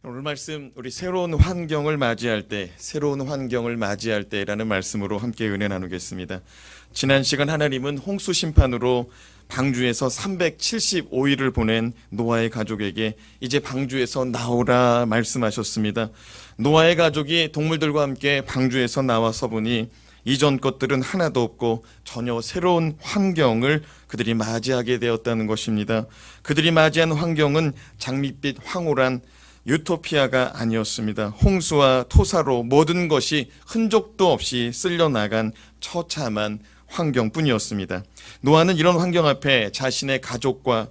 오늘 말씀 우리 새로운 환경을 맞이할 때라는 말씀으로 함께 은혜 나누겠습니다. 지난 시간 하나님은 홍수 심판으로 방주에서 375일을 보낸 노아의 가족에게 이제 방주에서 나오라 말씀하셨습니다. 노아의 가족이 동물들과 함께 방주에서 나와서 보니 이전 것들은 하나도 없고 전혀 새로운 환경을 그들이 맞이하게 되었다는 것입니다. 그들이 맞이한 환경은 장밋빛 황홀한 유토피아가 아니었습니다. 홍수와 토사로 모든 것이 흔적도 없이 쓸려나간 처참한 환경뿐이었습니다. 노아는 이런 환경 앞에 자신의 가족과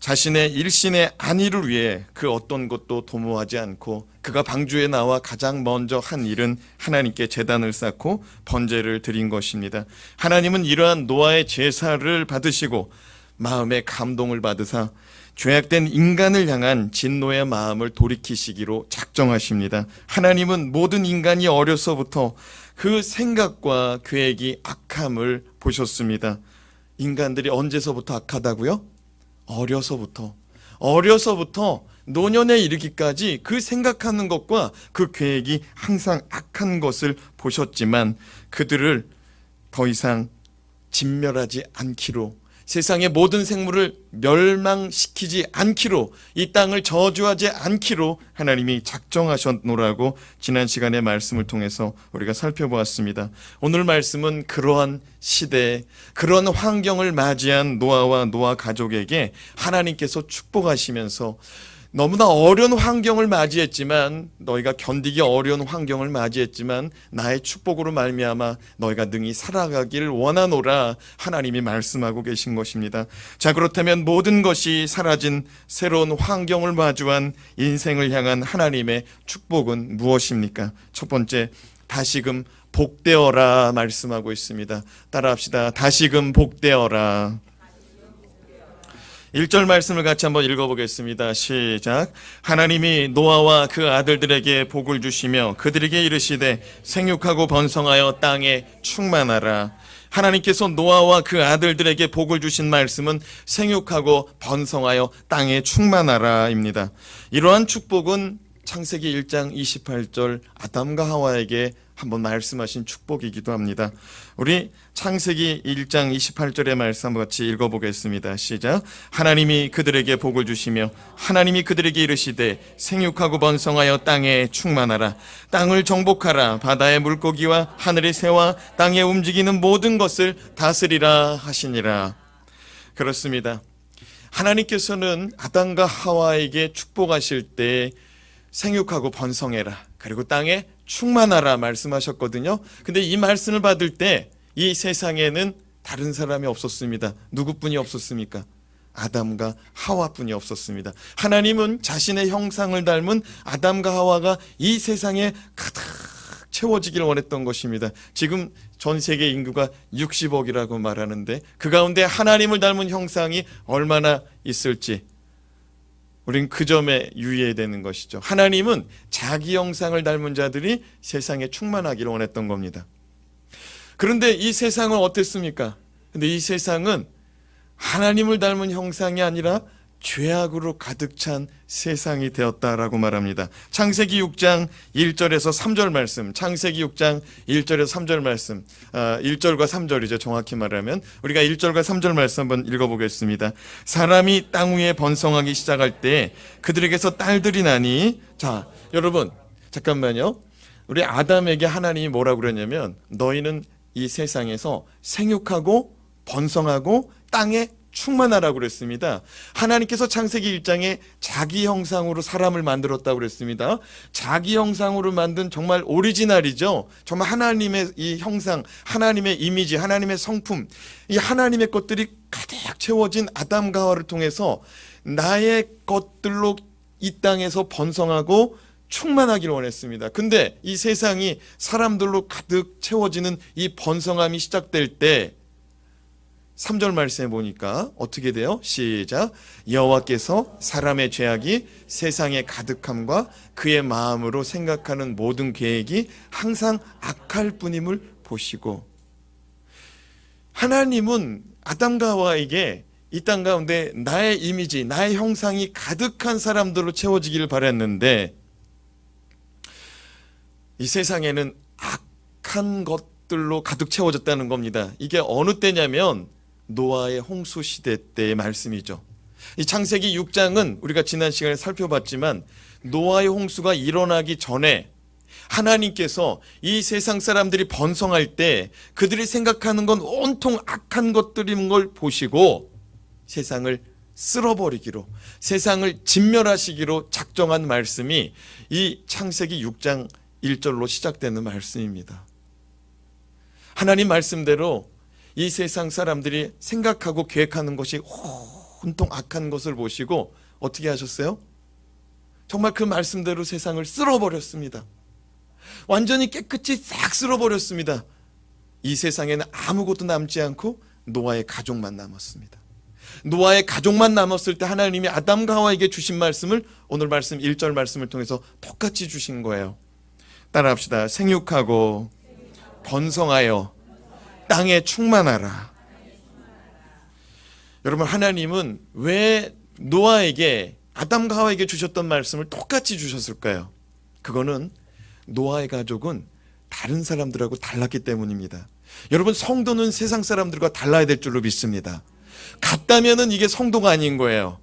자신의 일신의 안위를 위해 그 어떤 것도 도모하지 않고 그가 방주에 나와 가장 먼저 한 일은 하나님께 제단을 쌓고 번제를 드린 것입니다. 하나님은 이러한 노아의 제사를 받으시고 마음의 감동을 받으사 죄악된 인간을 향한 진노의 마음을 돌이키시기로 작정하십니다. 하나님은 모든 인간이 어려서부터 그 생각과 계획이 악함을 보셨습니다. 인간들이 언제서부터 악하다고요? 어려서부터 노년에 이르기까지 그 생각하는 것과 그 계획이 항상 악한 것을 보셨지만 그들을 더 이상 진멸하지 않기로, 세상의 모든 생물을 멸망시키지 않기로, 이 땅을 저주하지 않기로 하나님이 작정하셨노라고 지난 시간의 말씀을 통해서 우리가 살펴보았습니다. 오늘 말씀은 그러한 시대, 그런 환경을 맞이한 노아와 노아 가족에게 하나님께서 축복하시면서 너무나 어려운 환경을 맞이했지만, 너희가 견디기 어려운 환경을 맞이했지만 나의 축복으로 말미암아 너희가 능히 살아가길 원하노라 하나님이 말씀하고 계신 것입니다. 자, 그렇다면 모든 것이 사라진 새로운 환경을 마주한 인생을 향한 하나님의 축복은 무엇입니까? 첫 번째, 다시금 복되어라 말씀하고 있습니다. 따라합시다. 다시금 복되어라. 1절 말씀을 같이 한번 읽어보겠습니다. 시작. 하나님이 노아와 그 아들들에게 복을 주시며 그들에게 이르시되 생육하고 번성하여 땅에 충만하라. 하나님께서 노아와 그 아들들에게 복을 주신 말씀은 생육하고 번성하여 땅에 충만하라입니다. 이러한 축복은 창세기 1장 28절 아담과 하와에게 한번 말씀하신 축복이기도 합니다. 우리 창세기 1장 28절의 말씀 한번 같이 읽어보겠습니다. 시작. 하나님이 그들에게 복을 주시며 하나님이 그들에게 이르시되 생육하고 번성하여 땅에 충만하라. 땅을 정복하라. 바다의 물고기와 하늘의 새와 땅에 움직이는 모든 것을 다스리라 하시니라. 그렇습니다. 하나님께서는 아담과 하와에게 축복하실 때 생육하고 번성해라, 그리고 땅에 충만하라 말씀하셨거든요. 근데 이 말씀을 받을 때 이 세상에는 다른 사람이 없었습니다. 누구뿐이 없었습니까? 아담과 하와뿐이 없었습니다. 하나님은 자신의 형상을 닮은 아담과 하와가 이 세상에 가득 채워지길 원했던 것입니다. 지금 전 세계 인구가 60억이라고 말하는데 그 가운데 하나님을 닮은 형상이 얼마나 있을지 우린 그 점에 유의해야 되는 것이죠. 하나님은 자기 형상을 닮은 자들이 세상에 충만하기를 원했던 겁니다. 그런데 이 세상은 어땠습니까? 근데 이 세상은 하나님을 닮은 형상이 아니라 죄악으로 가득 찬 세상이 되었다라고 말합니다. 창세기 6장 1절에서 3절 말씀, 창세기 6장 1절에서 3절 말씀, 1절과 3절이죠. 정확히 말하면 우리가 1절과 3절 말씀 한번 읽어보겠습니다. 사람이 땅 위에 번성하기 시작할 때 그들에게서 딸들이 나니, 자 여러분 잠깐만요. 우리 아담에게 하나님이 뭐라고 그랬냐면 너희는 이 세상에서 생육하고 번성하고 땅에 충만하라고 그랬습니다. 하나님께서 창세기 1장에 자기 형상으로 사람을 만들었다고 그랬습니다. 자기 형상으로 만든 정말 오리지널이죠. 정말 하나님의 이 형상, 하나님의 이미지, 하나님의 성품, 이 하나님의 것들이 가득 채워진 아담과 하와를 통해서 나의 것들로 이 땅에서 번성하고 충만하기를 원했습니다. 근데 이 세상이 사람들로 가득 채워지는 이 번성함이 시작될 때 3절 말씀에 보니까 어떻게 돼요? 시작. 여호와께서 사람의 죄악이 세상의 가득함과 그의 마음으로 생각하는 모든 계획이 항상 악할 뿐임을 보시고, 하나님은 아담과 하와에게 이 땅 가운데 나의 이미지, 나의 형상이 가득한 사람들로 채워지기를 바랐는데 이 세상에는 악한 것들로 가득 채워졌다는 겁니다. 이게 어느 때냐면 노아의 홍수 시대 때의 말씀이죠. 이 창세기 6장은 우리가 지난 시간에 살펴봤지만 노아의 홍수가 일어나기 전에 하나님께서 이 세상 사람들이 번성할 때 그들이 생각하는 건 온통 악한 것들인 걸 보시고 세상을 쓸어버리기로, 세상을 진멸하시기로 작정한 말씀이 이 창세기 6장 1절로 시작되는 말씀입니다. 하나님 말씀대로 이 세상 사람들이 생각하고 계획하는 것이 온통 악한 것을 보시고 어떻게 하셨어요? 정말 그 말씀대로 세상을 쓸어버렸습니다. 완전히 깨끗이 싹 쓸어버렸습니다. 이 세상에는 아무것도 남지 않고 노아의 가족만 남았습니다. 노아의 가족만 남았을 때 하나님이 아담과 하와에게 주신 말씀을 오늘 말씀 1절 말씀을 통해서 똑같이 주신 거예요. 따라합시다. 생육하고 번성하여 땅에 충만하라. 여러분, 하나님은 왜 노아에게, 아담과 하와에게 주셨던 말씀을 똑같이 주셨을까요? 그거는 노아의 가족은 다른 사람들하고 달랐기 때문입니다. 여러분, 성도는 세상 사람들과 달라야 될 줄로 믿습니다. 같다면은 이게 성도가 아닌 거예요.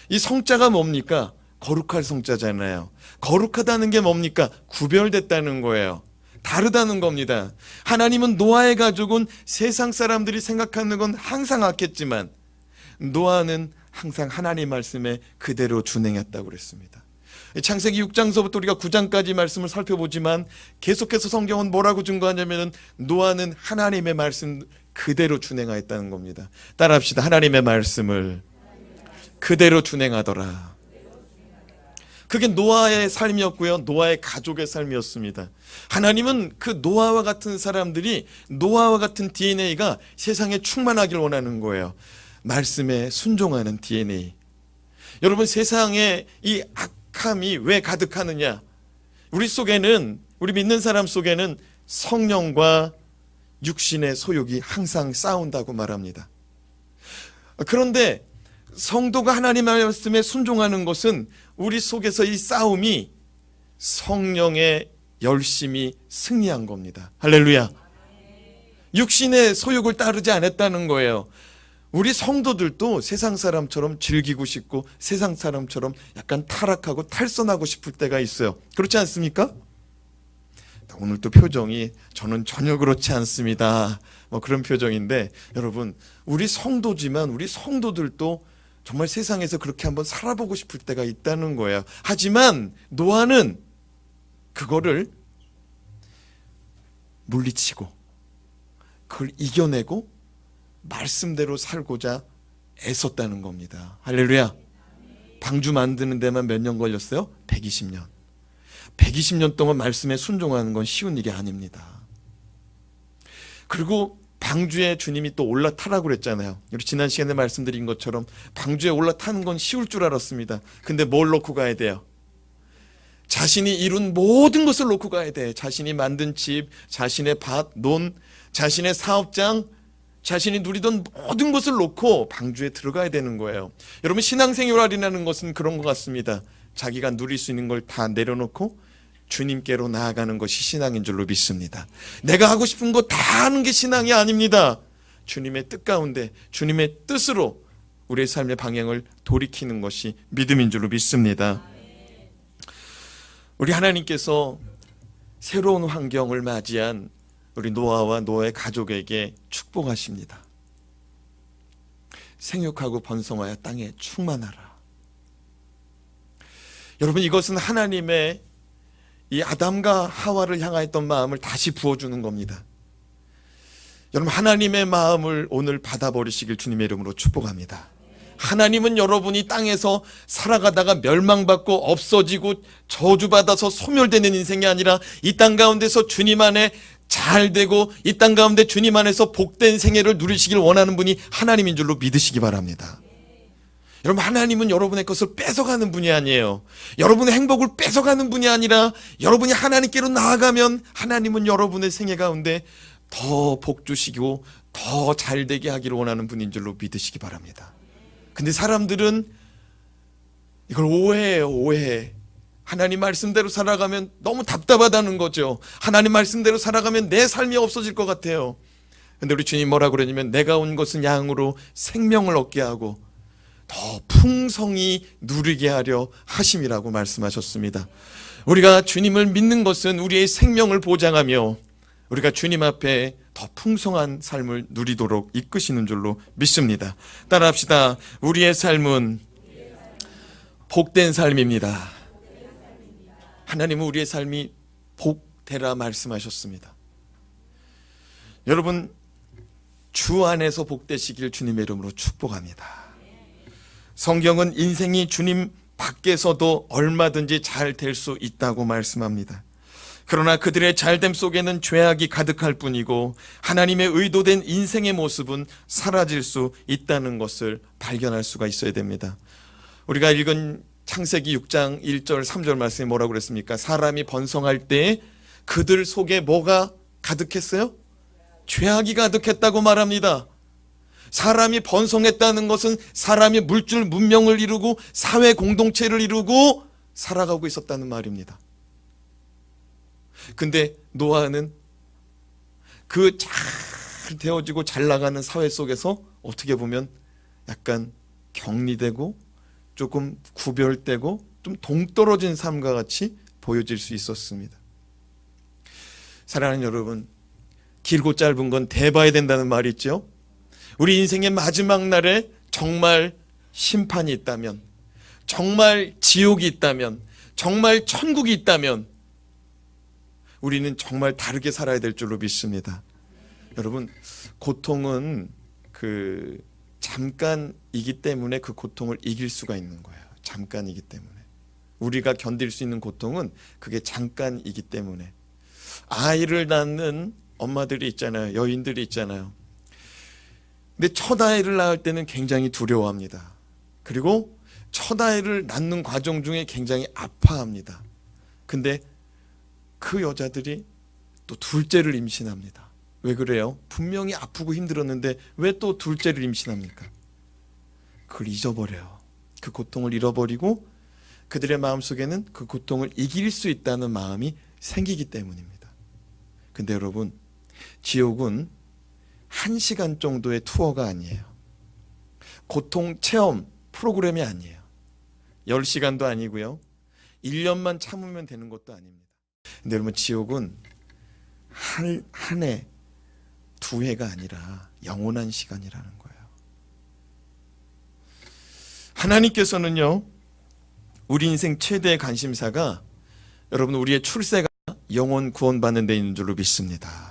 이 성자가 뭡니까? 거룩할 성자잖아요. 거룩하다는 게 뭡니까? 구별됐다는 거예요. 다르다는 겁니다. 하나님은 노아의 가족은 세상 사람들이 생각하는 건 항상 악했지만 노아는 항상 하나님 말씀에 그대로 준행했다고 그랬습니다. 창세기 6장서부터 우리가 9장까지 말씀을 살펴보지만 계속해서 성경은 뭐라고 증거하냐면 노아는 하나님의 말씀 그대로 준행하였다는 겁니다. 따라합시다. 하나님의 말씀을 그대로 준행하더라. 그게 노아의 삶이었고요. 노아의 가족의 삶이었습니다. 하나님은 그 노아와 같은 사람들이, 노아와 같은 DNA가 세상에 충만하길 원하는 거예요. 말씀에 순종하는 DNA. 여러분, 세상에 이 악함이 왜 가득하느냐? 우리 속에는, 우리 믿는 사람 속에는 성령과 육신의 소욕이 항상 싸운다고 말합니다. 그런데 성도가 하나님의 말씀에 순종하는 것은 우리 속에서 이 싸움이 성령의 열심히 승리한 겁니다. 할렐루야. 육신의 소욕을 따르지 않았다는 거예요. 우리 성도들도 세상 사람처럼 즐기고 싶고 세상 사람처럼 약간 타락하고 탈선하고 싶을 때가 있어요. 그렇지 않습니까? 오늘 또 표정이 저는 전혀 그렇지 않습니다. 뭐 그런 표정인데, 여러분, 우리 성도지만 우리 성도들도 정말 세상에서 그렇게 한번 살아보고 싶을 때가 있다는 거예요. 하지만 노아는 그거를 물리치고 그걸 이겨내고 말씀대로 살고자 애썼다는 겁니다. 할렐루야. 방주 만드는 데만 몇 년 걸렸어요? 120년. 120년 동안 말씀에 순종하는 건 쉬운 일이 아닙니다. 그리고 방주에 주님이 또 올라타라고 그랬잖아요. 우리 지난 시간에 말씀드린 것처럼 방주에 올라타는 건 쉬울 줄 알았습니다. 근데 뭘 놓고 가야 돼요? 자신이 이룬 모든 것을 놓고 가야 돼. 자신이 만든 집, 자신의 밭, 논, 자신의 사업장, 자신이 누리던 모든 것을 놓고 방주에 들어가야 되는 거예요. 여러분, 신앙생활이라는 것은 그런 것 같습니다. 자기가 누릴 수 있는 걸 다 내려놓고 주님께로 나아가는 것이 신앙인 줄로 믿습니다. 내가 하고 싶은 거 다 하는 게 신앙이 아닙니다. 주님의 뜻 가운데 주님의 뜻으로 우리의 삶의 방향을 돌이키는 것이 믿음인 줄로 믿습니다. 우리 하나님께서 새로운 환경을 맞이한 우리 노아와 노아의 가족에게 축복하십니다. 생육하고 번성하여 땅에 충만하라. 여러분, 이것은 하나님의 이 아담과 하와를 향하였던 마음을 다시 부어주는 겁니다. 여러분, 하나님의 마음을 오늘 받아버리시길 주님의 이름으로 축복합니다. 하나님은 여러분이 땅에서 살아가다가 멸망받고 없어지고 저주받아서 소멸되는 인생이 아니라 이 땅 가운데서 주님 안에 잘 되고 이 땅 가운데 주님 안에서 복된 생애를 누리시길 원하는 분이 하나님인 줄로 믿으시기 바랍니다. 여러분, 하나님은 여러분의 것을 뺏어가는 분이 아니에요. 여러분의 행복을 뺏어가는 분이 아니라 여러분이 하나님께로 나아가면 하나님은 여러분의 생애 가운데 더 복 주시고 더 잘되게 하기를 원하는 분인 줄로 믿으시기 바랍니다. 근데 사람들은 이걸 오해해요. 오해해. 하나님 말씀대로 살아가면 너무 답답하다는 거죠. 하나님 말씀대로 살아가면 내 삶이 없어질 것 같아요. 근데 우리 주님 뭐라고 그러냐면 내가 온 것은 양으로 생명을 얻게 하고 더 풍성히 누리게 하려 하심이라고 말씀하셨습니다. 우리가 주님을 믿는 것은 우리의 생명을 보장하며 우리가 주님 앞에 더 풍성한 삶을 누리도록 이끄시는 줄로 믿습니다. 따라합시다. 우리의 삶은 복된 삶입니다. 하나님은 우리의 삶이 복되라 말씀하셨습니다. 여러분, 주 안에서 복되시길 주님의 이름으로 축복합니다. 성경은 인생이 주님 밖에서도 얼마든지 잘 될 수 있다고 말씀합니다. 그러나 그들의 잘됨 속에는 죄악이 가득할 뿐이고 하나님의 의도된 인생의 모습은 사라질 수 있다는 것을 발견할 수가 있어야 됩니다. 우리가 읽은 창세기 6장 1절 3절 말씀에 뭐라고 그랬습니까? 사람이 번성할 때 그들 속에 뭐가 가득했어요? 죄악이 가득했다고 말합니다. 사람이 번성했다는 것은 사람이 물질 문명을 이루고 사회 공동체를 이루고 살아가고 있었다는 말입니다. 근데 노아는 그 잘 되어지고 잘 나가는 사회 속에서 어떻게 보면 약간 격리되고 조금 구별되고 좀 동떨어진 삶과 같이 보여질 수 있었습니다. 사랑하는 여러분, 길고 짧은 건 대봐야 된다는 말이 있죠. 우리 인생의 마지막 날에 정말 심판이 있다면, 정말 지옥이 있다면, 정말 천국이 있다면 우리는 정말 다르게 살아야 될 줄로 믿습니다. 여러분, 고통은 잠깐이기 때문에 그 고통을 이길 수가 있는 거예요. 잠깐이기 때문에. 우리가 견딜 수 있는 고통은 그게 잠깐이기 때문에. 아이를 낳는 엄마들이 있잖아요. 여인들이 있잖아요. 근데 첫 아이를 낳을 때는 굉장히 두려워합니다. 그리고 첫 아이를 낳는 과정 중에 굉장히 아파합니다. 근데 그 여자들이 또 둘째를 임신합니다. 왜 그래요? 분명히 아프고 힘들었는데 왜 또 둘째를 임신합니까? 그걸 잊어버려요. 그 고통을 잃어버리고 그들의 마음속에는 그 고통을 이길 수 있다는 마음이 생기기 때문입니다. 근데 여러분, 지옥은 1시간 정도의 투어가 아니에요. 고통 체험 프로그램이 아니에요. 10시간도 아니고요. 1년만 참으면 되는 것도 아닙니다. 근데 여러분, 지옥은 한 해, 2해가 아니라 영원한 시간이라는 거예요. 하나님께서는요, 우리 인생 최대의 관심사가 여러분 우리의 출세가 영혼 구원받는 데 있는 줄로 믿습니다.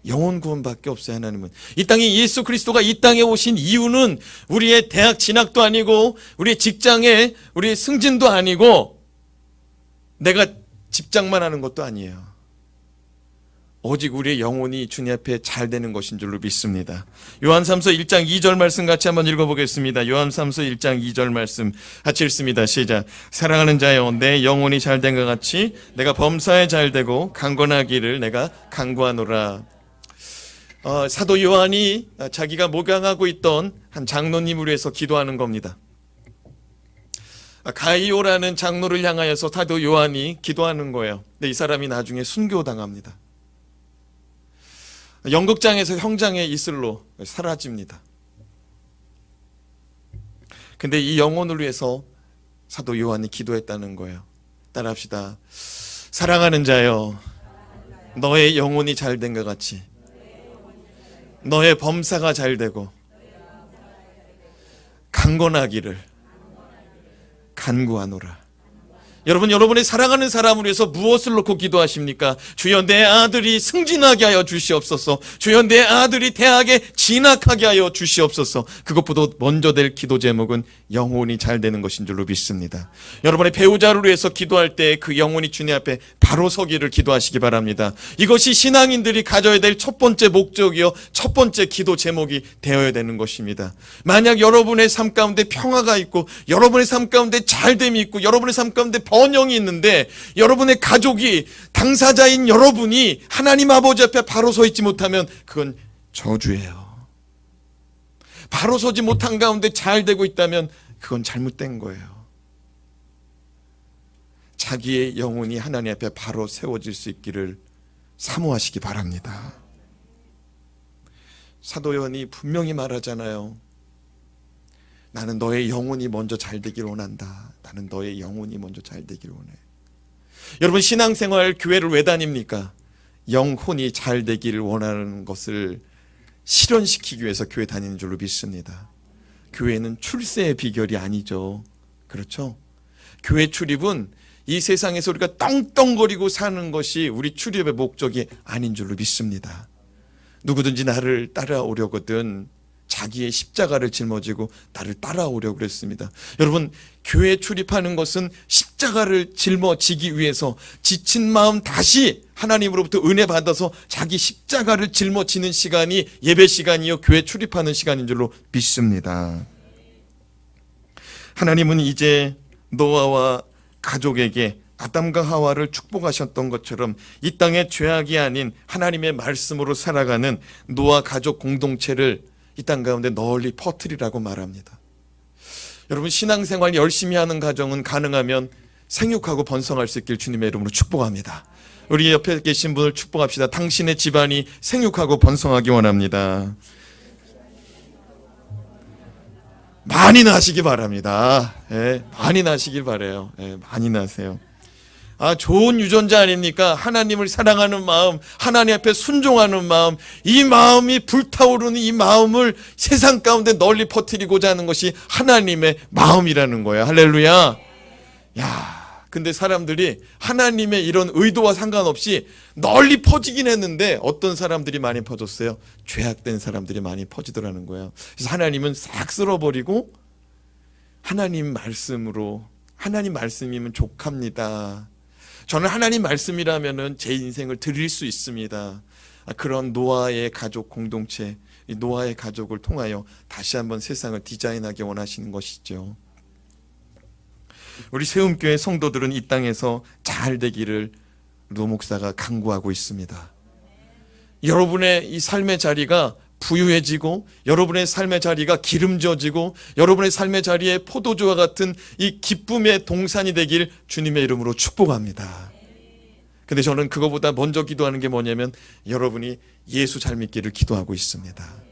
영혼 구원밖에 없어요. 하나님은 이 땅에 예수 그리스도가 이 땅에 오신 이유는 우리의 대학 진학도 아니고 우리의 직장에 우리의 승진도 아니고 내가 집장만 하는 것도 아니에요. 오직 우리의 영혼이 주님 앞에 잘 되는 것인 줄로 믿습니다. 요한삼서 1장 2절 말씀 같이 한번 읽어보겠습니다. 요한삼서 1장 2절 말씀 같이 읽습니다. 시작. 사랑하는 자여, 내 영혼이 잘 된 것 같이 내가 범사에 잘 되고 강건하기를 내가 간구하노라. 사도 요한이 자기가 목양하고 있던 한 장로님을 위해서 기도하는 겁니다. 가이오라는 장로를 향하여서 사도 요한이 기도하는 거예요. 근데 이 사람이 나중에 순교당합니다. 연극장에서 형장의 이슬로 사라집니다. 근데 이 영혼을 위해서 사도 요한이 기도했다는 거예요. 따라합시다. 사랑하는 자여, 너의 영혼이 잘 된 것 같이 너의 범사가 잘 되고 강건하기를 간구하노라. 여러분, 여러분의 사랑하는 사람을 위해서 무엇을 놓고 기도하십니까? 주여, 내 아들이 승진하게 하여 주시옵소서. 주여, 내 아들이 대학에 진학하게 하여 주시옵소서. 그것보다 먼저 될 기도 제목은 영혼이 잘 되는 것인 줄로 믿습니다. 여러분의 배우자를 위해서 기도할 때 그 영혼이 주님 앞에 바로 서기를 기도하시기 바랍니다. 이것이 신앙인들이 가져야 될 첫 번째 목적이요, 첫 번째 기도 제목이 되어야 되는 것입니다. 만약 여러분의 삶 가운데 평화가 있고 여러분의 삶 가운데 잘됨이 있고 여러분의 삶 가운데 번영이 있는데 여러분의 가족이, 당사자인 여러분이 하나님 아버지 앞에 바로 서 있지 못하면 그건 저주예요. 바로 서지 못한 가운데 잘 되고 있다면 그건 잘못된 거예요. 자기의 영혼이 하나님 앞에 바로 세워질 수 있기를 사모하시기 바랍니다. 사도 요한이 분명히 말하잖아요. 나는 너의 영혼이 먼저 잘 되길 원한다. 나는 너의 영혼이 먼저 잘 되길 원해. 여러분, 신앙생활 교회를 왜 다닙니까? 영혼이 잘 되기를 원하는 것을 실현시키기 위해서 교회 다니는 줄로 믿습니다. 교회는 출세의 비결이 아니죠. 그렇죠? 교회 출입은 이 세상에서 우리가 떵떵거리고 사는 것이 우리 출입의 목적이 아닌 줄로 믿습니다. 누구든지 나를 따라오려거든 자기의 십자가를 짊어지고 나를 따라오려고 그랬습니다. 여러분, 교회 출입하는 것은 십자가를 짊어지기 위해서 지친 마음 다시 하나님으로부터 은혜 받아서 자기 십자가를 짊어지는 시간이 예배 시간이요, 교회 출입하는 시간인 줄로 믿습니다. 하나님은 이제 노아와 가족에게 아담과 하와를 축복하셨던 것처럼 이 땅의 죄악이 아닌 하나님의 말씀으로 살아가는 노아 가족 공동체를 이 땅 가운데 널리 퍼뜨리라고 말합니다. 여러분, 신앙생활 열심히 하는 가정은 가능하면 생육하고 번성할 수 있길 주님의 이름으로 축복합니다. 우리 옆에 계신 분을 축복합시다. 당신의 집안이 생육하고 번성하기 원합니다. 많이 나시기 바랍니다. 많이 나시길 바라요. 많이 나세요. 좋은 유전자 아닙니까? 하나님을 사랑하는 마음, 하나님 앞에 순종하는 마음, 이 마음이 불타오르는 이 마음을 세상 가운데 널리 퍼뜨리고자 하는 것이 하나님의 마음이라는 거야. 할렐루야. 근데 사람들이 하나님의 이런 의도와 상관없이 널리 퍼지긴 했는데 어떤 사람들이 많이 퍼졌어요? 죄악된 사람들이 많이 퍼지더라는 거예요. 그래서 하나님은 싹 쓸어버리고 하나님 말씀으로, 하나님 말씀이면 족합니다. 저는 하나님 말씀이라면은 제 인생을 드릴 수 있습니다. 그런 노아의 가족 공동체, 이 노아의 가족을 통하여 다시 한번 세상을 디자인하기 원하시는 것이죠. 우리 세움교회 성도들은 이 땅에서 잘 되기를 노 목사가 간구하고 있습니다. 여러분의 이 삶의 자리가 부유해지고, 여러분의 삶의 자리가 기름져지고, 여러분의 삶의 자리에 포도주와 같은 이 기쁨의 동산이 되길 주님의 이름으로 축복합니다. 근데 저는 그거보다 먼저 기도하는 게 뭐냐면 여러분이 예수 잘 믿기를 기도하고 있습니다.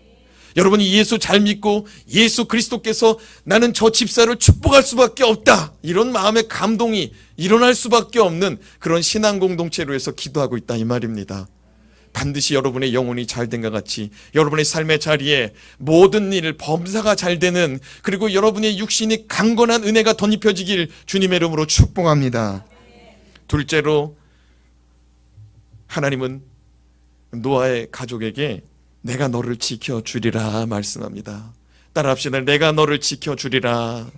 여러분이 예수 잘 믿고 예수 그리스도께서 나는 저 집사를 축복할 수밖에 없다, 이런 마음의 감동이 일어날 수밖에 없는 그런 신앙 공동체로 해서 기도하고 있다, 이 말입니다. 반드시 여러분의 영혼이 잘된 것 같이 여러분의 삶의 자리에 모든 일 범사가 잘 되는, 그리고 여러분의 육신이 강건한 은혜가 덧입혀지길 주님의 이름으로 축복합니다. 둘째로, 하나님은 노아의 가족에게 내가 너를 지켜주리라 말씀합니다. 따라합시다. 내가 너를 지켜주리라.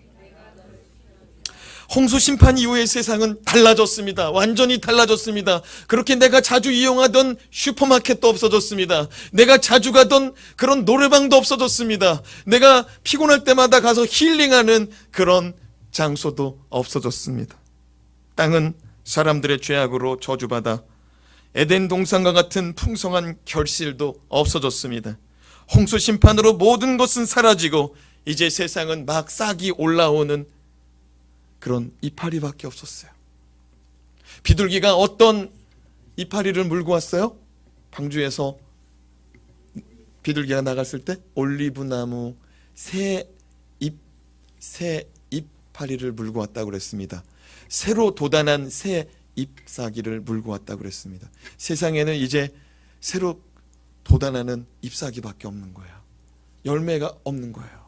홍수 심판 이후의 세상은 달라졌습니다. 완전히 달라졌습니다. 그렇게 내가 자주 이용하던 슈퍼마켓도 없어졌습니다. 내가 자주 가던 그런 노래방도 없어졌습니다. 내가 피곤할 때마다 가서 힐링하는 그런 장소도 없어졌습니다. 땅은 사람들의 죄악으로 저주받아 에덴 동산과 같은 풍성한 결실도 없어졌습니다. 홍수 심판으로 모든 것은 사라지고 이제 세상은 막 싹이 올라오는 그런 이파리밖에 없었어요. 비둘기가 어떤 이파리를 물고 왔어요? 방주에서 비둘기가 나갔을 때 올리브나무 새 잎파리를 물고 왔다고 그랬습니다. 새로 돋아난 새 잎사귀를 물고 왔다고 그랬습니다. 세상에는 이제 새로 돋아나는 잎사귀밖에 없는 거예요. 열매가 없는 거예요.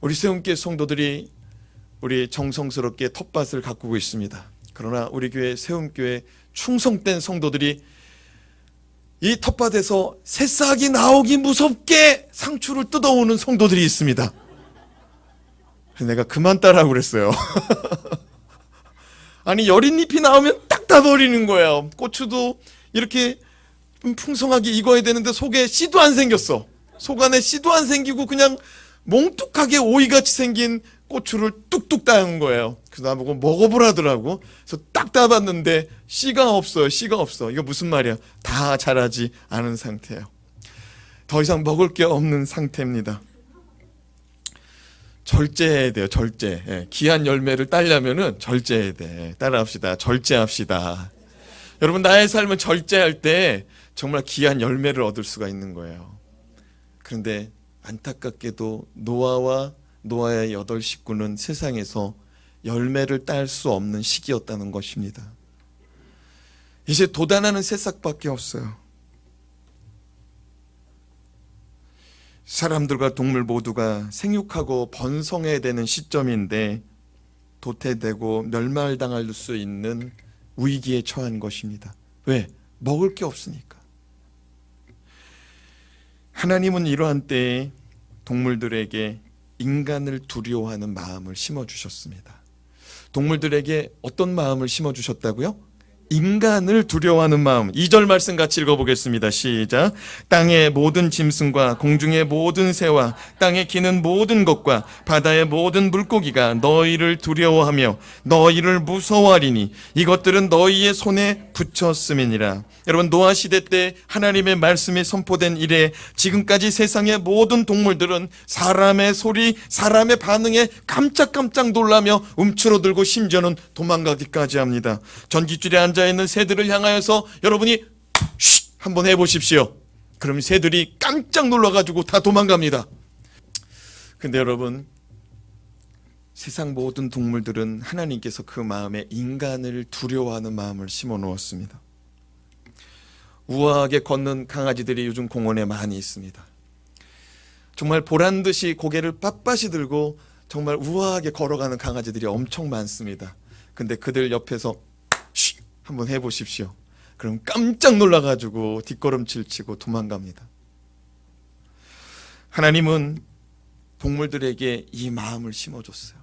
우리 세움교회 성도들이 우리 정성스럽게 텃밭을 가꾸고 있습니다. 그러나 우리 교회 세움교회 충성된 성도들이 이 텃밭에서 새싹이 나오기 무섭게 상추를 뜯어오는 성도들이 있습니다. 내가 그만 따라하고 그랬어요. 아니, 여린 잎이 나오면 딱 따버리는 거예요. 고추도 이렇게 좀 풍성하게 익어야 되는데 속에 씨도 안 생겼어. 속 안에 씨도 안 생기고 그냥 몽뚝하게 오이같이 생긴 고추를 뚝뚝 따는 거예요. 그래서 나보고 먹어보라더라고. 그래서 딱 따봤는데 씨가 없어요. 씨가 없어. 이거 무슨 말이야? 다 자라지 않은 상태예요. 더 이상 먹을 게 없는 상태입니다. 절제해야 돼요. 절제. 예, 귀한 열매를 따려면은 절제해야 돼. 따라합시다. 절제합시다. 여러분, 나의 삶은 절제할 때 정말 귀한 열매를 얻을 수가 있는 거예요. 그런데 안타깝게도 노아와 노아의 8 식구는 세상에서 열매를 딸 수 없는 시기였다는 것입니다. 이제 도단하는 새싹밖에 없어요. 사람들과 동물 모두가 생육하고 번성해야 되는 시점인데 도태되고 멸망당할 수 있는 위기에 처한 것입니다. 왜? 먹을 게 없으니까. 하나님은 이러한 때에 동물들에게 인간을 두려워하는 마음을 심어주셨습니다. 동물들에게 어떤 마음을 심어주셨다고요? 인간을 두려워하는 마음. 2절 말씀 같이 읽어보겠습니다. 시작. 땅의 모든 짐승과 공중의 모든 새와 땅에 기는 모든 것과 바다의 모든 물고기가 너희를 두려워하며 너희를 무서워하리니 이것들은 너희의 손에 붙였음이니라. 여러분, 노아 시대 때 하나님의 말씀이 선포된 이래 지금까지 세상의 모든 동물들은 사람의 소리, 사람의 반응에 깜짝깜짝 놀라며 움츠러들고 심지어는 도망가기까지 합니다. 전깃줄에 앉아있는 새들을 향하여서 여러분이 쉿 한번 해보십시오. 그럼 새들이 깜짝 놀라가지고 다 도망갑니다. 근데 여러분, 세상 모든 동물들은 하나님께서 그 마음에 인간을 두려워하는 마음을 심어 놓았습니다. 우아하게 걷는 강아지들이 요즘 공원에 많이 있습니다. 정말 보란듯이 고개를 빳빳이 들고 정말 우아하게 걸어가는 강아지들이 엄청 많습니다. 근데 그들 옆에서 쉿 한번 해보십시오. 그럼 깜짝 놀라가지고 뒷걸음질 치고 도망갑니다. 하나님은 동물들에게 이 마음을 심어줬어요.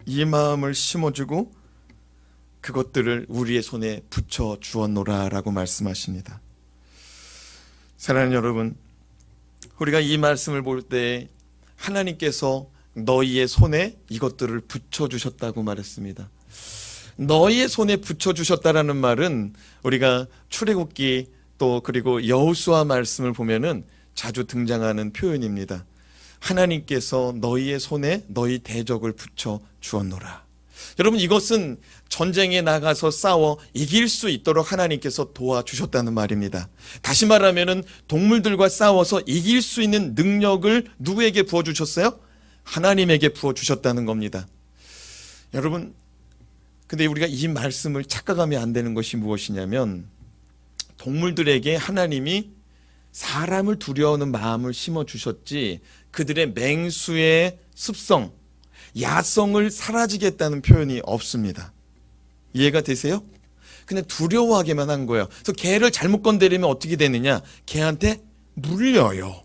이 마음을 심어주고 그것들을 우리의 손에 붙여 주었노라 라고 말씀하십니다. 사랑하는 여러분, 우리가 이 말씀을 볼 때 하나님께서 너희의 손에 이것들을 붙여주셨다고 말했습니다. 너희의 손에 붙여주셨다라는 말은 우리가 출애굽기 또 그리고 여호수아 말씀을 보면은 자주 등장하는 표현입니다. 하나님께서 너희의 손에 너희 대적을 붙여 주었노라. 여러분, 이것은 전쟁에 나가서 싸워 이길 수 있도록 하나님께서 도와주셨다는 말입니다. 다시 말하면은 동물들과 싸워서 이길 수 있는 능력을 누구에게 부어주셨어요? 하나님에게 부어주셨다는 겁니다. 여러분, 근데 우리가 이 말씀을 착각하면 안 되는 것이 무엇이냐면 동물들에게 하나님이 사람을 두려워하는 마음을 심어주셨지 그들의 맹수의 습성, 야성을 사라지게 했다는 표현이 없습니다. 이해가 되세요? 그냥 두려워하게만 한 거예요. 그래서 개를 잘못 건드리면 어떻게 되느냐? 개한테 물려요.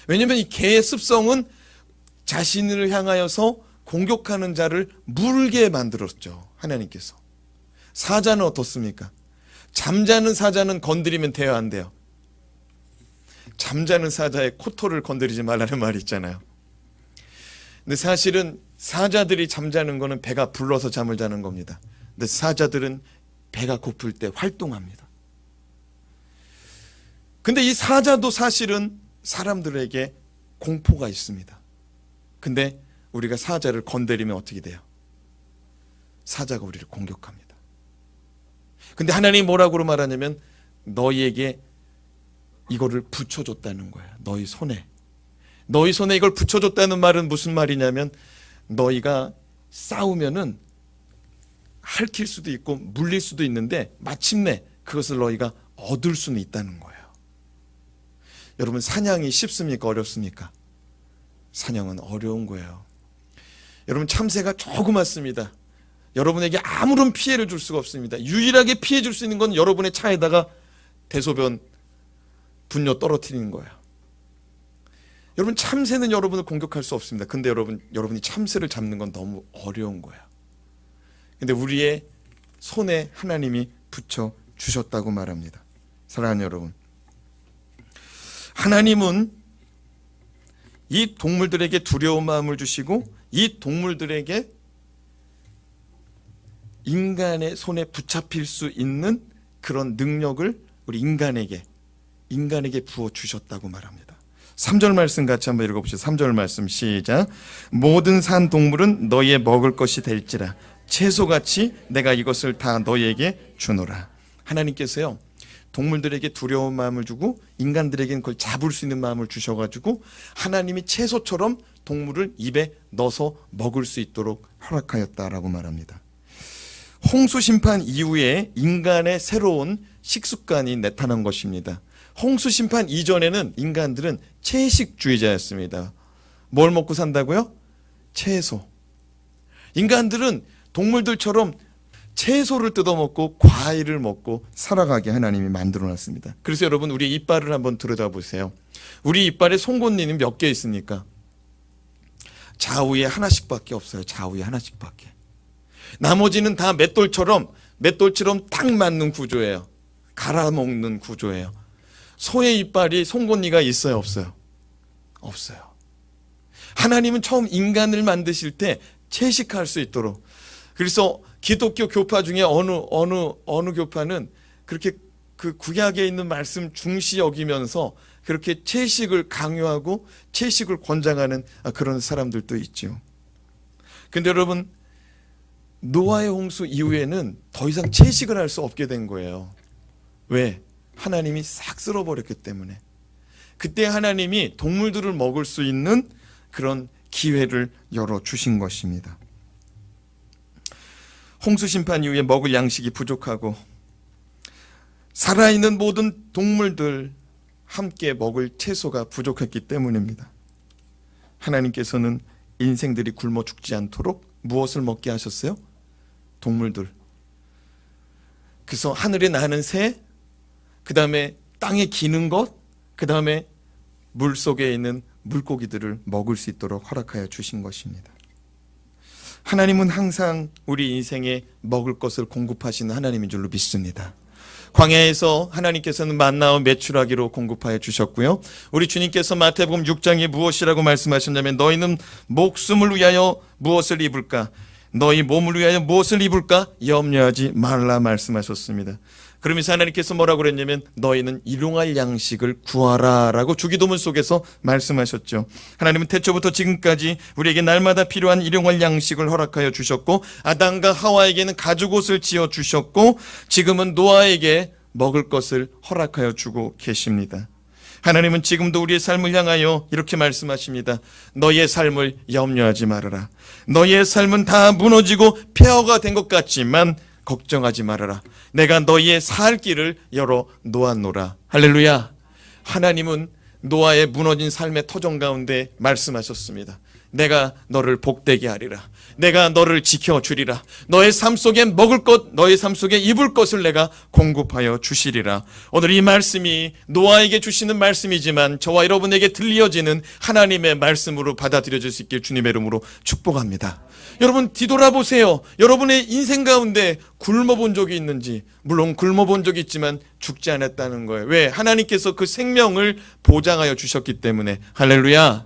왜냐하면 이 개의 습성은 자신을 향하여서 공격하는 자를 물게 만들었죠. 하나님께서. 사자는 어떻습니까? 잠자는 사자는 건드리면 돼요, 안 돼요? 잠자는 사자의 코털을 건드리지 말라는 말이 있잖아요. 근데 사실은 사자들이 잠자는 거는 배가 불러서 잠을 자는 겁니다. 근데 사자들은 배가 고플 때 활동합니다. 근데 이 사자도 사실은 사람들에게 공포가 있습니다. 근데 우리가 사자를 건드리면 어떻게 돼요? 사자가 우리를 공격합니다. 근데 하나님이 뭐라고 말하냐면 너희에게 이거를 붙여줬다는 거예요. 너희 손에 이걸 붙여줬다는 말은 무슨 말이냐면 너희가 싸우면은 핥힐 수도 있고 물릴 수도 있는데 마침내 그것을 너희가 얻을 수는 있다는 거예요. 여러분, 사냥이 쉽습니까? 어렵습니까? 사냥은 어려운 거예요. 여러분, 참새가 조그맣습니다. 여러분에게 아무런 피해를 줄 수가 없습니다. 유일하게 피해 줄 수 있는 건 여러분의 차에다가 대소변 분뇨 떨어뜨리는 거예요. 여러분, 참새는 여러분을 공격할 수 없습니다. 근데 여러분이 참새를 잡는 건 너무 어려운 거예요. 근데 우리의 손에 하나님이 붙여 주셨다고 말합니다. 사랑하는 여러분, 하나님은 이 동물들에게 두려운 마음을 주시고 이 동물들에게 인간의 손에 붙잡힐 수 있는 그런 능력을 우리 인간에게 부어 주셨다고 말합니다. 3절 말씀 같이 한번 읽어보시죠. 3절 말씀 시작. 모든 산 동물은 너희의 먹을 것이 될지라 채소같이 내가 이것을 다 너희에게 주노라. 하나님께서요, 동물들에게 두려운 마음을 주고 인간들에게는 그걸 잡을 수 있는 마음을 주셔가지고 하나님이 채소처럼 동물을 입에 넣어서 먹을 수 있도록 허락하였다라고 말합니다. 홍수 심판 이후에 인간의 새로운 식습관이 나타난 것입니다. 홍수 심판 이전에는 인간들은 채식주의자였습니다. 뭘 먹고 산다고요? 채소. 인간들은 동물들처럼 채소를 뜯어먹고 과일을 먹고 살아가게 하나님이 만들어놨습니다. 그래서 여러분, 우리 이빨을 한번 들여다보세요. 우리 이빨에 송곳니는 몇 개 있습니까? 좌우에 하나씩밖에 없어요. 좌우에 하나씩밖에. 나머지는 다 맷돌처럼 딱 맞는 구조예요. 갈아먹는 구조예요. 소의 이빨이 송곳니가 있어요, 없어요? 없어요. 하나님은 처음 인간을 만드실 때 채식할 수 있도록, 그래서 기독교 교파 중에 어느 교파는 그렇게 그 구약에 있는 말씀 중시 여기면서 그렇게 채식을 강요하고 채식을 권장하는 그런 사람들도 있죠. 근데 여러분, 노아의 홍수 이후에는 더 이상 채식을 할 수 없게 된 거예요. 왜? 하나님이 싹 쓸어버렸기 때문에. 그때 하나님이 동물들을 먹을 수 있는 그런 기회를 열어주신 것입니다. 홍수 심판 이후에 먹을 양식이 부족하고 살아있는 모든 동물들 함께 먹을 채소가 부족했기 때문입니다. 하나님께서는 인생들이 굶어 죽지 않도록 무엇을 먹게 하셨어요? 동물들. 그래서 하늘에 나는 새, 그 다음에 땅에 기는 것, 그 다음에 물속에 있는 물고기들을 먹을 수 있도록 허락하여 주신 것입니다. 하나님은 항상 우리 인생에 먹을 것을 공급하시는 하나님인 줄로 믿습니다. 광야에서 하나님께서는 만나와 메추라기로 공급하여 주셨고요. 우리 주님께서 마태복음 6장에 무엇이라고 말씀하셨냐면 너희는 목숨을 위하여 무엇을 입을까? 너희 몸을 위하여 무엇을 입을까? 염려하지 말라 말씀하셨습니다. 그러면서 하나님께서 뭐라고 그랬냐면 너희는 일용할 양식을 구하라 라고 주기도문 속에서 말씀하셨죠. 하나님은 태초부터 지금까지 우리에게 날마다 필요한 일용할 양식을 허락하여 주셨고 아담과 하와에게는 가죽옷을 지어 주셨고 지금은 노아에게 먹을 것을 허락하여 주고 계십니다. 하나님은 지금도 우리의 삶을 향하여 이렇게 말씀하십니다. 너희의 삶을 염려하지 말아라. 너희의 삶은 다 무너지고 폐허가 된 것 같지만 걱정하지 말아라. 내가 너희의 살 길을 열어 놓았노라. 할렐루야. 하나님은 노아의 무너진 삶의 터전 가운데 말씀하셨습니다. 내가 너를 복되게 하리라. 내가 너를 지켜주리라. 너의 삶 속에 먹을 것, 너의 삶 속에 입을 것을 내가 공급하여 주시리라. 오늘 이 말씀이 노아에게 주시는 말씀이지만 저와 여러분에게 들려지는 하나님의 말씀으로 받아들여질 수 있길 주님의 이름으로 축복합니다. 여러분 뒤돌아보세요. 여러분의 인생 가운데 굶어본 적이 있는지. 물론 굶어본 적이 있지만 죽지 않았다는 거예요. 왜? 하나님께서 그 생명을 보장하여 주셨기 때문에. 할렐루야.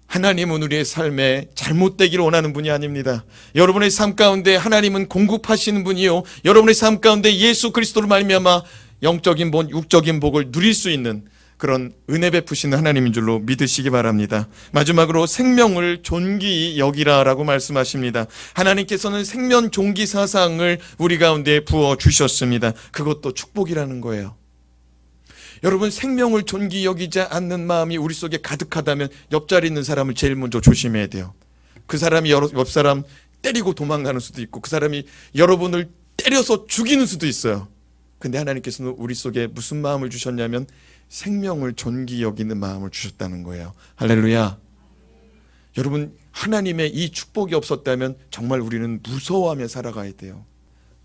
하나님은 우리의 삶에 잘못되기를 원하는 분이 아닙니다. 여러분의 삶 가운데 하나님은 공급하시는 분이요, 여러분의 삶 가운데 예수 그리스도로 말미암아 영적인 복, 육적인 복을 누릴 수 있는 그런 은혜 베푸시는 하나님인 줄로 믿으시기 바랍니다. 마지막으로 생명을 존귀히 여기라라고 말씀하십니다. 하나님께서는 생명 존귀 사상을 우리 가운데 부어 주셨습니다. 그것도 축복이라는 거예요. 여러분, 생명을 존귀히 여기지 않는 마음이 우리 속에 가득하다면 옆자리 있는 사람을 제일 먼저 조심해야 돼요. 그 사람이 옆 사람 때리고 도망가는 수도 있고 그 사람이 여러분을 때려서 죽이는 수도 있어요. 근데 하나님께서는 우리 속에 무슨 마음을 주셨냐면 생명을 존귀히 여기는 마음을 주셨다는 거예요. 할렐루야. 여러분, 하나님의 이 축복이 없었다면 정말 우리는 무서워하며 살아가야 돼요.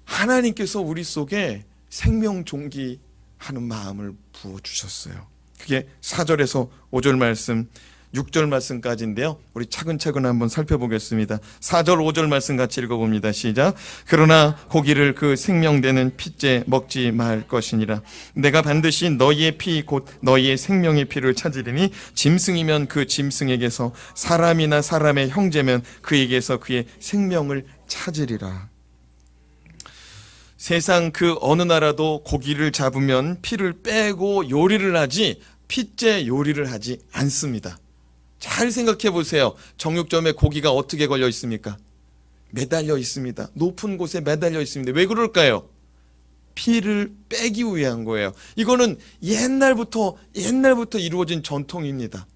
하나님께서 우리 속에 생명 존귀 하는 마음을 부어주셨어요. 그게 4절에서 5절 말씀, 6절 말씀까지인데요. 우리 차근차근 한번 살펴보겠습니다. 4절 5절 말씀 같이 읽어봅니다. 시작. 그러나 고기를 그 생명되는 피째 먹지 말 것이니라. 내가 반드시 너희의 피 곧 너희의 생명의 피를 찾으리니 짐승이면 그 짐승에게서 사람이나 사람의 형제면 그에게서 그의 생명을 찾으리라. 세상 그 어느 나라도 고기를 잡으면 피를 빼고 요리를 하지 핏째 요리를 하지 않습니다. 잘 생각해 보세요. 정육점에 고기가 어떻게 걸려 있습니까? 매달려 있습니다. 높은 곳에 매달려 있습니다. 왜 그럴까요? 피를 빼기 위한 거예요. 이거는 옛날부터 이루어진 전통입니다.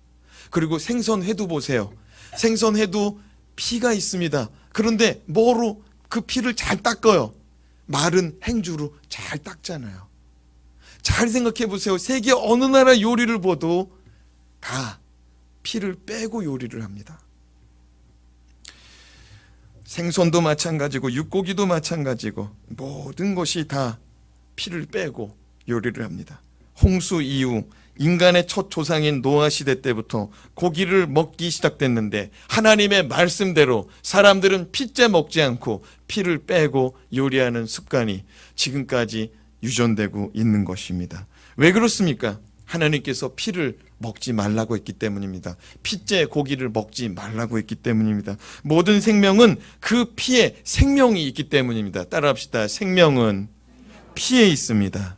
그리고 생선회도 보세요. 생선회도 피가 있습니다. 그런데 뭐로 그 피를 잘 닦아요? 마른 행주로 잘 닦잖아요. 잘 생각해 보세요. 세계 어느 나라 요리를 봐도 다 피를 빼고 요리를 합니다. 생선도 마찬가지고 육고기도 마찬가지고 모든 것이 다 피를 빼고 요리를 합니다. 홍수 이후 인간의 첫 조상인 노아 시대 때부터 고기를 먹기 시작됐는데 하나님의 말씀대로 사람들은 피째 먹지 않고 피를 빼고 요리하는 습관이 지금까지 유전되고 있는 것입니다. 왜 그렇습니까? 하나님께서 피를 먹지 말라고 했기 때문입니다. 피째 고기를 먹지 말라고 했기 때문입니다. 모든 생명은 그 피에 생명이 있기 때문입니다. 따라합시다. 생명은 피에 있습니다.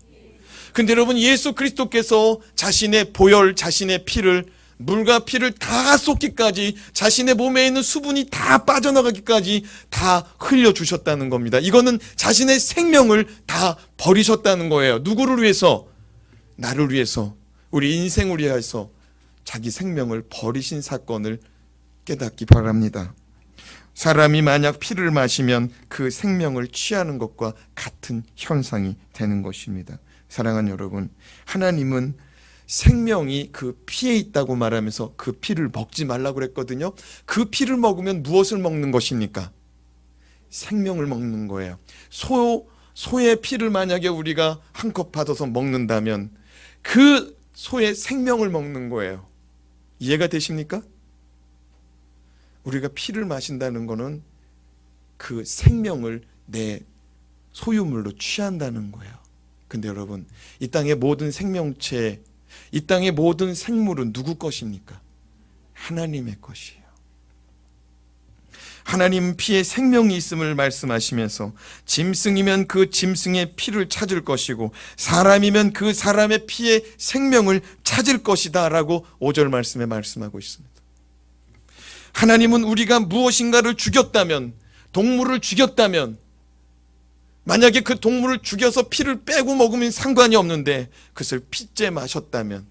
근데 여러분, 예수 그리스도께서 자신의 보혈, 자신의 피를, 물과 피를 다 쏟기까지, 자신의 몸에 있는 수분이 다 빠져나가기까지 다 흘려주셨다는 겁니다. 이거는 자신의 생명을 다 버리셨다는 거예요. 누구를 위해서? 나를 위해서, 우리 인생을 위해서 자기 생명을 버리신 사건을 깨닫기 바랍니다. 사람이 만약 피를 마시면 그 생명을 취하는 것과 같은 현상이 되는 것입니다. 사랑하는 여러분, 하나님은 생명이 그 피에 있다고 말하면서 그 피를 먹지 말라고 그랬거든요. 그 피를 먹으면 무엇을 먹는 것입니까? 생명을 먹는 거예요. 소의 피를 만약에 우리가 한 컵 받아서 먹는다면 그 소의 생명을 먹는 거예요. 이해가 되십니까? 우리가 피를 마신다는 것은 그 생명을 내 소유물로 취한다는 거예요. 근데 여러분, 이 땅의 모든 생명체, 이 땅의 모든 생물은 누구 것입니까? 하나님의 것이에요. 하나님 피에 생명이 있음을 말씀하시면서 짐승이면 그 짐승의 피를 찾을 것이고 사람이면 그 사람의 피에 생명을 찾을 것이다 라고 5절 말씀에 말씀하고 있습니다. 하나님은 우리가 무엇인가를 죽였다면, 동물을 죽였다면, 만약에 그 동물을 죽여서 피를 빼고 먹으면 상관이 없는데 그것을 피째 마셨다면,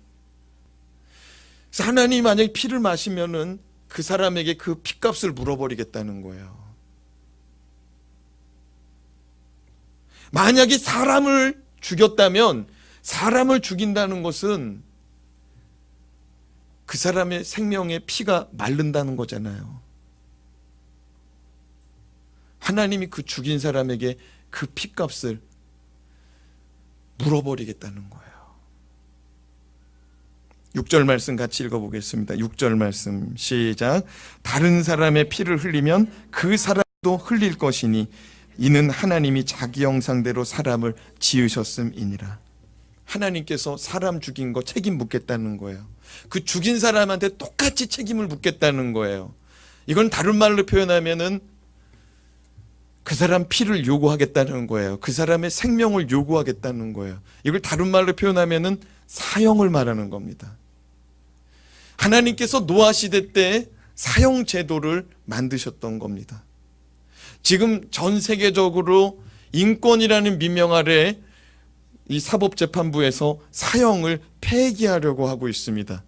하나님이 만약에 피를 마시면은 그 사람에게 그 피값을 물어버리겠다는 거예요. 만약에 사람을 죽였다면, 사람을 죽인다는 것은 그 사람의 생명의 피가 마른다는 거잖아요. 하나님이 그 죽인 사람에게 그 피값을 물어버리겠다는 거예요. 6절 말씀 같이 읽어보겠습니다. 6절 말씀 시작. 다른 사람의 피를 흘리면 그 사람도 흘릴 것이니 이는 하나님이 자기 형상대로 사람을 지으셨음이니라. 하나님께서 사람 죽인 거 책임 묻겠다는 거예요. 그 죽인 사람한테 똑같이 책임을 묻겠다는 거예요. 이건 다른 말로 표현하면은 그 사람 피를 요구하겠다는 거예요. 그 사람의 생명을 요구하겠다는 거예요. 이걸 다른 말로 표현하면은 사형을 말하는 겁니다. 하나님께서 노아 시대 때 사형 제도를 만드셨던 겁니다. 지금 전 세계적으로 인권이라는 민명 아래 이 사법재판부에서 사형을 폐기하려고 하고 있습니다.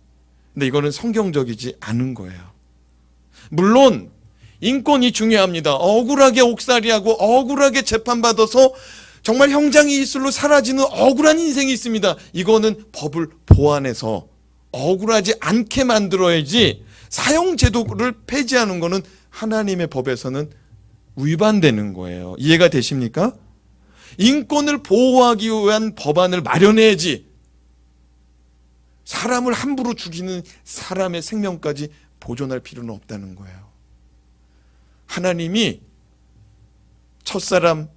근데 이거는 성경적이지 않은 거예요. 물론 인권이 중요합니다. 억울하게 옥살이하고 억울하게 재판받아서 정말 형장이 이슬로 사라지는 억울한 인생이 있습니다. 이거는 법을 보완해서 억울하지 않게 만들어야지, 사형 제도를 폐지하는 거는 하나님의 법에서는 위반되는 거예요. 이해가 되십니까? 인권을 보호하기 위한 법안을 마련해야지 사람을 함부로 죽이는 사람의 생명까지 보존할 필요는 없다는 거예요. 하나님이 첫사람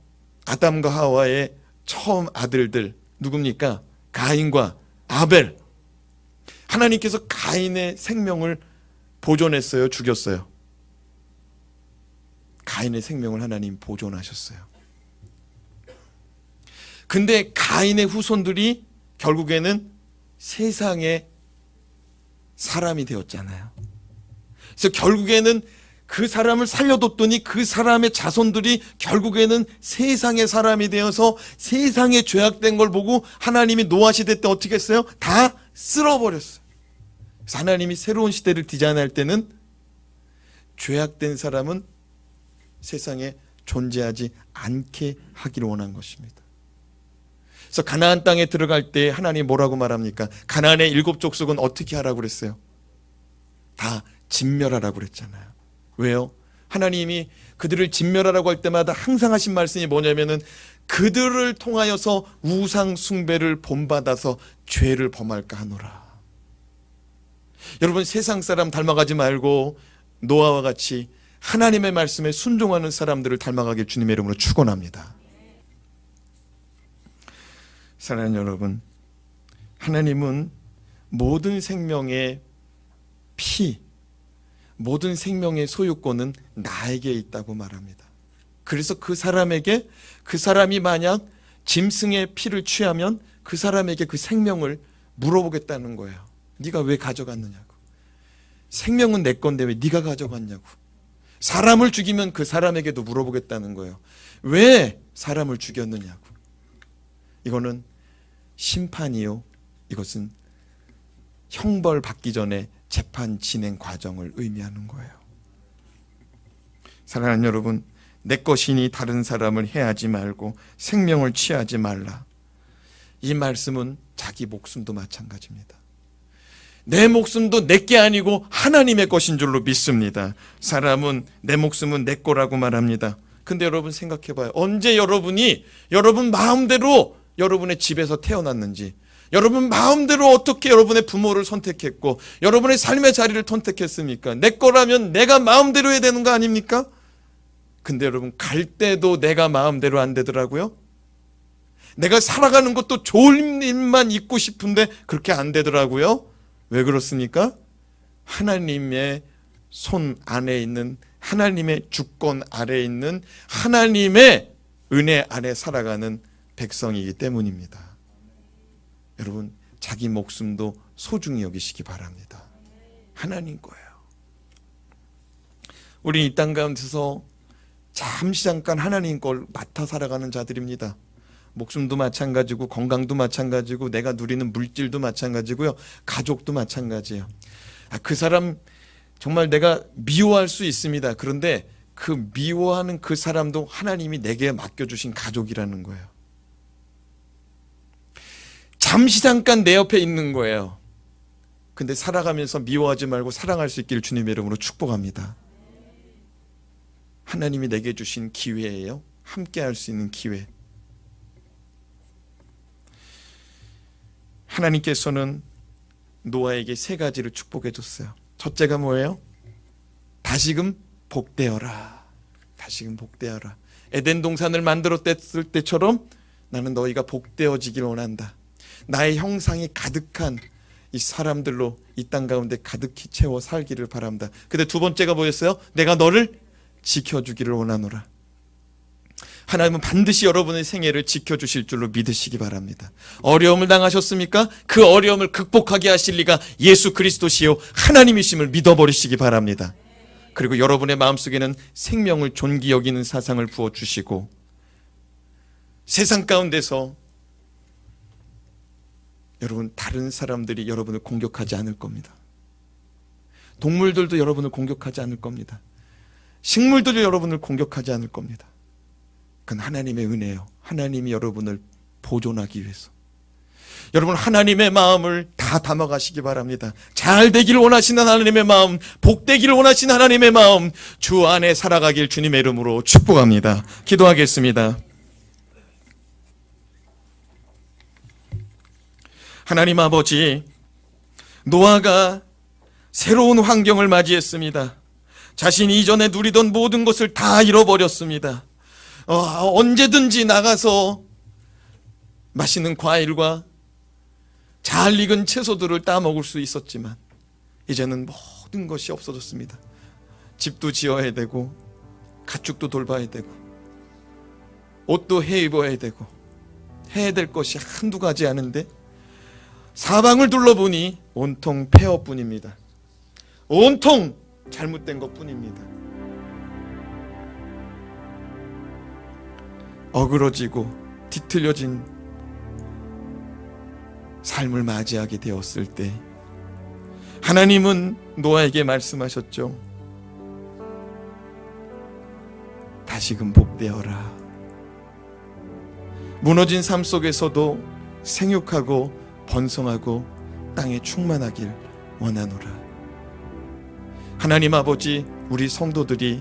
아담과 하와의 처음 아들들 누굽니까? 가인과 아벨. 하나님께서 가인의 생명을 보존했어요? 죽였어요? 가인의 생명을 하나님 보존하셨어요. 근데 가인의 후손들이 결국에는 세상의 사람이 되었잖아요. 그래서 결국에는 그 사람을 살려뒀더니 그 사람의 자손들이 결국에는 세상의 사람이 되어서 세상에 죄악된 걸 보고 하나님이 노아 시대 때 어떻게 했어요? 다 쓸어버렸어요. 그래서 하나님이 새로운 시대를 디자인할 때는 죄악된 사람은 세상에 존재하지 않게 하기를 원한 것입니다. 그래서 가나안 땅에 들어갈 때 하나님 뭐라고 말합니까? 가나안의 7 족속은 어떻게 하라고 그랬어요? 다 진멸하라고 그랬잖아요. 왜요? 하나님이 그들을 진멸하라고 할 때마다 항상 하신 말씀이 뭐냐면은 그들을 통하여서 우상 숭배를 본받아서 죄를 범할까 하노라. 여러분, 세상 사람 닮아가지 말고 노아와 같이 하나님의 말씀에 순종하는 사람들을 닮아가길 주님의 이름으로 축원합니다. 사랑하는 여러분, 하나님은 모든 생명의 피, 모든 생명의 소유권은 나에게 있다고 말합니다. 그래서 그 사람에게, 그 사람이 만약 짐승의 피를 취하면 그 사람에게 그 생명을 물어보겠다는 거예요. 네가 왜 가져갔느냐고. 생명은 내 건데 왜 네가 가져갔냐고. 사람을 죽이면 그 사람에게도 물어보겠다는 거예요. 왜 사람을 죽였느냐고. 이거는 심판이요, 이것은 형벌 받기 전에 재판 진행 과정을 의미하는 거예요. 사랑하는 여러분, 내 것이니 다른 사람을 해하지 말고 생명을 취하지 말라. 이 말씀은 자기 목숨도 마찬가지입니다. 내 목숨도 내 게 아니고 하나님의 것인 줄로 믿습니다. 사람은 내 목숨은 내 거라고 말합니다. 근데 여러분 생각해봐요. 언제 여러분이 여러분 마음대로 여러분의 집에서 태어났는지, 여러분 마음대로 어떻게 여러분의 부모를 선택했고 여러분의 삶의 자리를 선택했습니까? 내 거라면 내가 마음대로 해야 되는 거 아닙니까? 근데 여러분, 갈 때도 내가 마음대로 안 되더라고요. 내가 살아가는 것도 좋은 일만 있고 싶은데 그렇게 안 되더라고요. 왜 그렇습니까? 하나님의 손 안에 있는, 하나님의 주권 아래에 있는, 하나님의 은혜 아래 살아가는 백성이기 때문입니다. 여러분, 자기 목숨도 소중히 여기시기 바랍니다. 하나님 거예요. 우리 이 땅 가운데서 잠시 잠깐 하나님 걸 맡아 살아가는 자들입니다. 목숨도 마찬가지고 건강도 마찬가지고 내가 누리는 물질도 마찬가지고요. 가족도 마찬가지예요. 그 사람 정말 내가 미워할 수 있습니다. 그런데 그 미워하는 그 사람도 하나님이 내게 맡겨주신 가족이라는 거예요. 잠시 잠깐 내 옆에 있는 거예요. 근데 살아가면서 미워하지 말고 사랑할 수 있기를 주님의 이름으로 축복합니다. 하나님이 내게 주신 기회예요. 함께 할 수 있는 기회. 하나님께서는 노아에게 3가지를 축복해 줬어요. 첫째가 뭐예요? 다시금 복되어라. 다시금 복되어라. 에덴 동산을 만들었을 때처럼 나는 너희가 복되어지길 원한다. 나의 형상이 가득한 이 사람들로 이 땅 가운데 가득히 채워 살기를 바랍니다. 근데 2번째가 뭐였어요? 내가 너를 지켜주기를 원하노라. 하나님은 반드시 여러분의 생애를 지켜주실 줄로 믿으시기 바랍니다. 어려움을 당하셨습니까? 그 어려움을 극복하게 하실 리가 예수 그리스도시요 하나님이심을 믿어버리시기 바랍니다. 그리고 여러분의 마음속에는 생명을 존귀 여기는 사상을 부어주시고 세상 가운데서 여러분, 다른 사람들이 여러분을 공격하지 않을 겁니다. 동물들도 여러분을 공격하지 않을 겁니다. 식물들도 여러분을 공격하지 않을 겁니다. 그건 하나님의 은혜예요. 하나님이 여러분을 보존하기 위해서. 여러분, 하나님의 마음을 다 담아가시기 바랍니다. 잘 되기를 원하시는 하나님의 마음, 복되기를 원하시는 하나님의 마음, 주 안에 살아가길 주님의 이름으로 축복합니다. 기도하겠습니다. 하나님 아버지, 노아가 새로운 환경을 맞이했습니다. 자신이 이전에 누리던 모든 것을 다 잃어버렸습니다. 언제든지 나가서 맛있는 과일과 잘 익은 채소들을 따먹을 수 있었지만 이제는 모든 것이 없어졌습니다. 집도 지어야 되고 가축도 돌봐야 되고 옷도 해 입어야 되고 해야 될 것이 한두 가지 아닌데 사방을 둘러보니 온통 폐허뿐입니다. 온통 잘못된 것뿐입니다. 어그러지고 뒤틀려진 삶을 맞이하게 되었을 때 하나님은 노아에게 말씀하셨죠. 다시금 복되어라. 무너진 삶 속에서도 생육하고 번성하고 땅에 충만하길 원하노라. 하나님 아버지, 우리 성도들이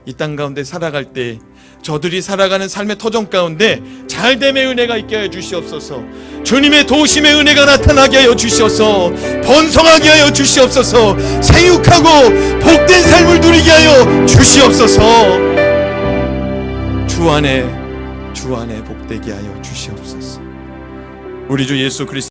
이 땅 가운데 살아갈 때 저들이 살아가는 삶의 터전 가운데 잘됨의 은혜가 있게 하여 주시옵소서. 주님의 도우심의 은혜가 나타나게 하여 주시옵소서. 번성하게 하여 주시옵소서. 생육하고 복된 삶을 누리게 하여 주시옵소서. 주 안에 복되게 하여 주시옵소서. 우리 주 예수 그리스도